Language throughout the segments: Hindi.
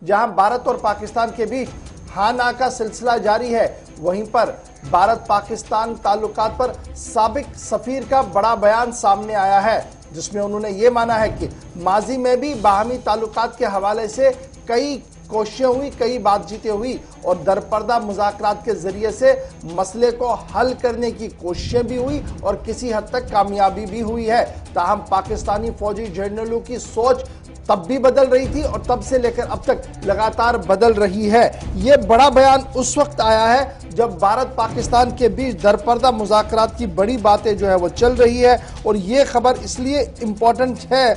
जहां भारत और पाकिस्तान के बीच हाँ ना का सिलसिला जारी है, वहीं पर भारत पाकिस्तान ताल्लुकात पर साबिक सफीर का बड़ा बयान सामने आया है, जिसमें उन्होंने ये माना है कि माजी में भी बाहमी ताल्लुकात के हवाले से कई कोशिशें हुई, कई बातचीतें हुई और दरपर्दा मुज़ाकरात के जरिए से मसले को हल करने की कोशिशें भी हुई और किसी हद तक कामयाबी भी हुई है। ताहम पाकिस्तानी फौजी जनरलों की सोच तब भी बदल रही थी और तब से लेकर अब तक लगातार बदल रही है। ये बड़ा बयान उस वक्त आया है जब भारत पाकिस्तान के बीच दरपर्दा मुज़ाकरात की बड़ी बातें जो है वो चल रही है और ये खबर इसलिए इम्पोर्टेंट है,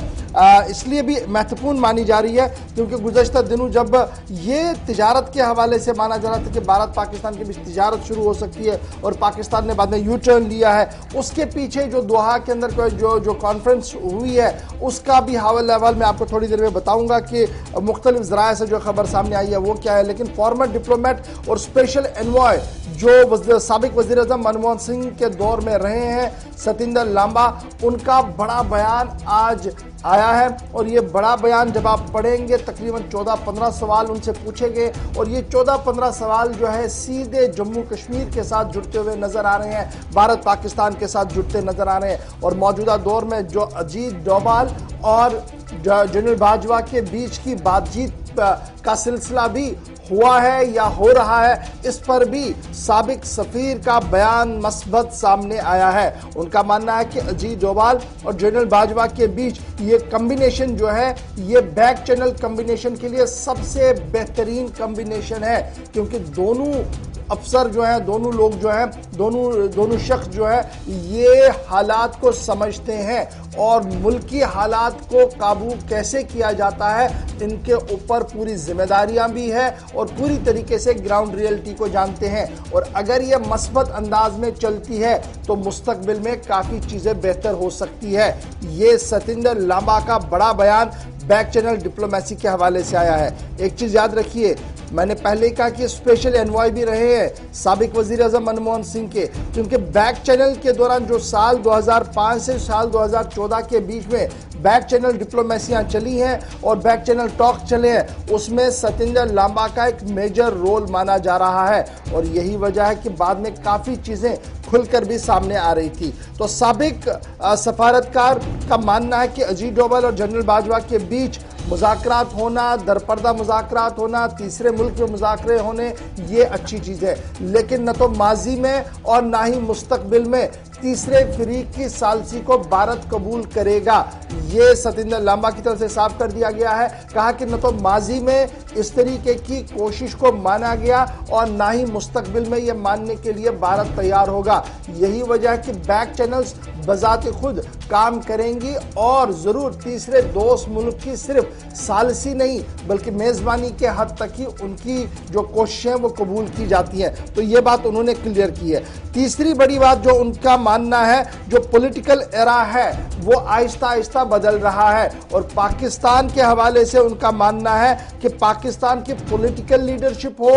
इसलिए भी महत्वपूर्ण मानी जा रही है क्योंकि गुज़श्ता दिनों जब ये तिजारत के हवाले से माना जा रहा था कि भारत पाकिस्तान के बीच तिजारत शुरू हो सकती है और पाकिस्तान ने बाद में यू टर्न लिया है, उसके पीछे जो दोहा के अंदर जो कॉन्फ्रेंस हुई है उसका भी हवाला अहवाल मैं आपको थोड़ी देर में बताऊंगा कि मुख्तलिफ ज़राए से जो खबर सामने आई है वो क्या है। लेकिन फॉर्मर डिप्लोमेट और स्पेशल एनवॉय जो साबिक वज़ीर आज़म मनमोहन सिंह के दौर में रहे हैं सतिंदर लांबा, उनका बड़ा बयान आज आया है और ये बड़ा बयान जब आप पढ़ेंगे तकरीबन 14-15 सवाल उनसे पूछे गए और ये 14-15 सवाल जो है सीधे जम्मू कश्मीर के साथ जुड़ते हुए नजर आ रहे हैं, भारत पाकिस्तान के साथ जुड़ते नजर आ रहे हैं और मौजूदा दौर में जो अजीत डोभाल और जनरल बाजवा के बीच की बातचीत का सिलसिला भी हुआ है या हो रहा है, इस पर भी साबिक सफीर का बयान मस्बत सामने आया है। उनका मानना है कि अजीत डोभाल और जनरल बाजवा के बीच ये कॉम्बिनेशन जो है ये बैक चैनल कॉम्बिनेशन के लिए सबसे बेहतरीन कॉम्बिनेशन है क्योंकि दोनों अफसर जो हैं, दोनों लोग जो हैं, दोनों शख्स जो है ये हालात को समझते हैं और मुल्की हालात को काबू कैसे किया जाता है इनके ऊपर पूरी जिम्मेदारियां भी है और पूरी तरीके से ग्राउंड रियलिटी को जानते हैं और अगर ये मस्बत अंदाज में चलती है तो मुस्तकबिल में काफ़ी चीज़ें बेहतर हो सकती है। ये सतिंदर लांबा का बड़ा बयान बैक चैनल डिप्लोमेसी के हवाले से आया है। एक चीज़ याद रखिए, मैंने पहले ही कहा कि स्पेशल एनवॉय भी रहे हैं साबिक वज़ीर आज़म मनमोहन सिंह के, क्योंकि बैक चैनल के दौरान जो साल 2005 से साल 2014 के बीच में बैक चैनल डिप्लोमेसियाँ चली हैं और बैक चैनल टॉक चले हैं, उसमें सतिंदर लांबा का एक मेजर रोल माना जा रहा है और यही वजह है कि बाद में काफ़ी चीज़ें खुलकर भी सामने आ रही थी। तो साबिक सफारतकार का मानना है कि अजीत डोभाल और जनरल बाजवा के बीच मुज़ाकरात होना, दरपर्दा मुज़ाकरात होना, तीसरे मुल्क में मुज़ाकरे होने, ये अच्छी चीज़ है, लेकिन न तो माजी में और ना ही मुस्तकबिल में तीसरे फरीक की सालसी को भारत कबूल करेगा। ये सतिंदर लांबा की तरफ से साफ कर दिया गया है। कहा कि न तो माजी में इस तरीके की कोशिश को माना गया और ना ही मुस्तकबिल में ये मानने के लिए भारत तैयार होगा। यही वजह है कि बैक चैनल्स बजाते खुद काम करेंगी और ज़रूर तीसरे दोस्त मुल्क की सिर्फ सालसी नहीं बल्कि मेज़बानी के हद तक ही उनकी जो कोशिशें वो कबूल की जाती हैं। तो ये बात उन्होंने क्लियर की है। तीसरी बड़ी बात जो उनका मानना है, जो पॉलिटिकल एरा है वो आहिस्ता आहिस्ता बदल रहा है और पाकिस्तान के हवाले से उनका मानना है कि पाकिस्तान की पॉलिटिकल लीडरशिप हो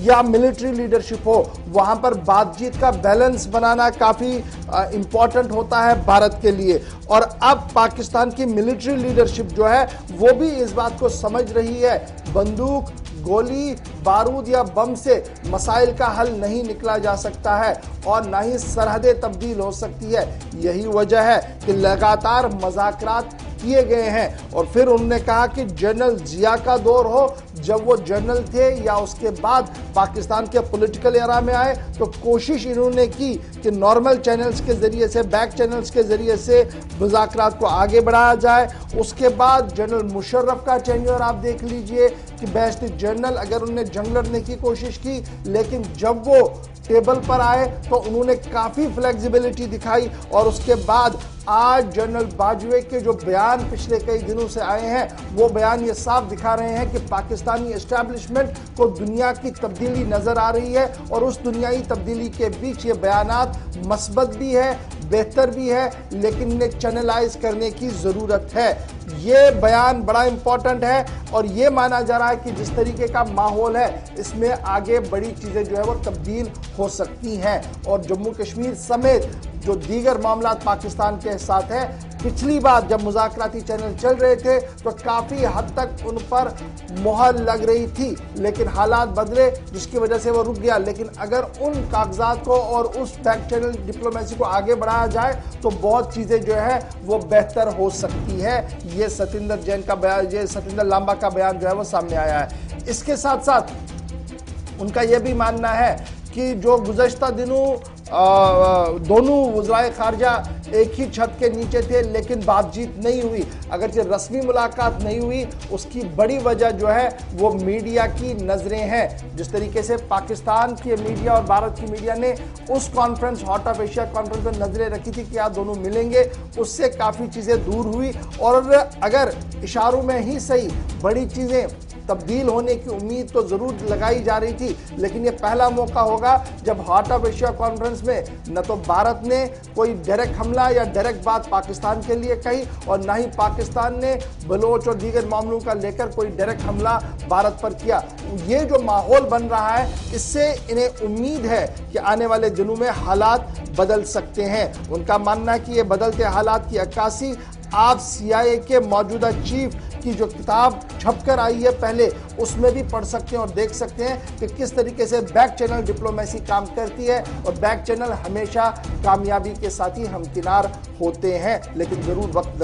या मिलिट्री लीडरशिप हो, वहां पर बातचीत का बैलेंस बनाना काफ़ी इंपॉर्टेंट होता है भारत के लिए। और अब पाकिस्तान की मिलिट्री लीडरशिप जो है वो भी इस बात को समझ रही है, बंदूक, गोली, बारूद या बम से मसाइल का हल नहीं निकला जा सकता है और ना ही सरहदें तब्दील हो सकती है। यही वजह है कि लगातार मुज़ाकरात किए गए हैं और फिर उन्होंने कहा कि जनरल जिया का दौर हो, जब वो जनरल थे या उसके बाद पाकिस्तान के पॉलिटिकल एरा में आए तो कोशिश इन्होंने की कि नॉर्मल चैनल्स के ज़रिए से, बैक चैनल्स के ज़रिए से मुज़ाकरात को आगे बढ़ाया जाए। उसके बाद जनरल मुशर्रफ का टेन्योर आप देख लीजिए कि बेस्ट जनरल, अगर उन्होंने जंग लड़ने की कोशिश की लेकिन जब वो टेबल पर आए तो उन्होंने काफ़ी फ्लेक्सिबिलिटी दिखाई और उसके बाद आज जनरल बाजवे के जो बयान पिछले कई दिनों से आए हैं वो बयान ये साफ दिखा रहे हैं कि पाकिस्तानी एस्टैब्लिशमेंट को दुनिया की तब्दीली नज़र आ रही है और उस दुनियाई तब्दीली के बीच ये बयानात मस्बत भी है, बेहतर भी है, लेकिन इन्हें चैनलाइज करने की ज़रूरत है। ये बयान बड़ा इंपॉर्टेंट है और ये माना जा रहा है कि जिस तरीके का माहौल है इसमें आगे बड़ी चीज़ें जो है वो तब्दील हो सकती हैं और जम्मू कश्मीर समेत जो दीगर मामला पाकिस्तान के साथ है। पिछली बार जब मुज़ाकराती चैनल चल रहे थे तो काफी हद तक उन पर मुहर लग रही थी, लेकिन हालात बदले जिसकी वजह से वो रुक गया। लेकिन अगर उन कागजात को और उस बैक चैनल डिप्लोमेसी को आगे बढ़ाया जाए तो बहुत चीजें जो है वो बेहतर हो सकती है। ये सतिंदर जैन का बयान, ये सतिंदर लांबा का बयान जो है वो सामने आया है। इसके साथ साथ उनका यह भी मानना है कि जो गुज़श्ता दिनों दोनों वज़राए ख़ारजा एक ही छत के नीचे थे लेकिन बातचीत नहीं हुई, अगरचे रस्मी मुलाकात नहीं हुई, उसकी बड़ी वजह जो है वो मीडिया की नज़रें हैं। जिस तरीके से पाकिस्तान की मीडिया और भारत की मीडिया ने उस कॉन्फ्रेंस, हॉर्ट ऑफ एशिया कॉन्फ्रेंस में नज़रें रखी थी कि आप दोनों मिलेंगे, उससे काफ़ी चीज़ें दूर हुई। और अगर इशारों में ही सही बड़ी चीज़ें तब्दील होने की उम्मीद तो जरूर लगाई जा रही थी, लेकिन ये पहला मौका होगा जब हार्ट ऑफ एशिया कॉन्फ्रेंस में न तो भारत ने कोई डायरेक्ट हमला या डायरेक्ट बात पाकिस्तान के लिए कही और ना ही पाकिस्तान ने बलोच और दीगर मामलों का लेकर कोई डायरेक्ट हमला भारत पर किया। ये जो माहौल बन रहा है, इससे इन्हें उम्मीद है कि आने वाले दिनों में हालात बदल सकते हैं। उनका मानना है कि ये बदलते हालात की अक्कासी आप CIA के मौजूदा चीफ की जो किताब छपकर आई है पहले, उसमें भी पढ़ सकते हैं और देख सकते हैं कि किस तरीके से बैक चैनल डिप्लोमेसी काम करती है। और बैक चैनल हमेशा कामयाबी के साथ ही हमकिनार होते हैं, लेकिन जरूर वक्त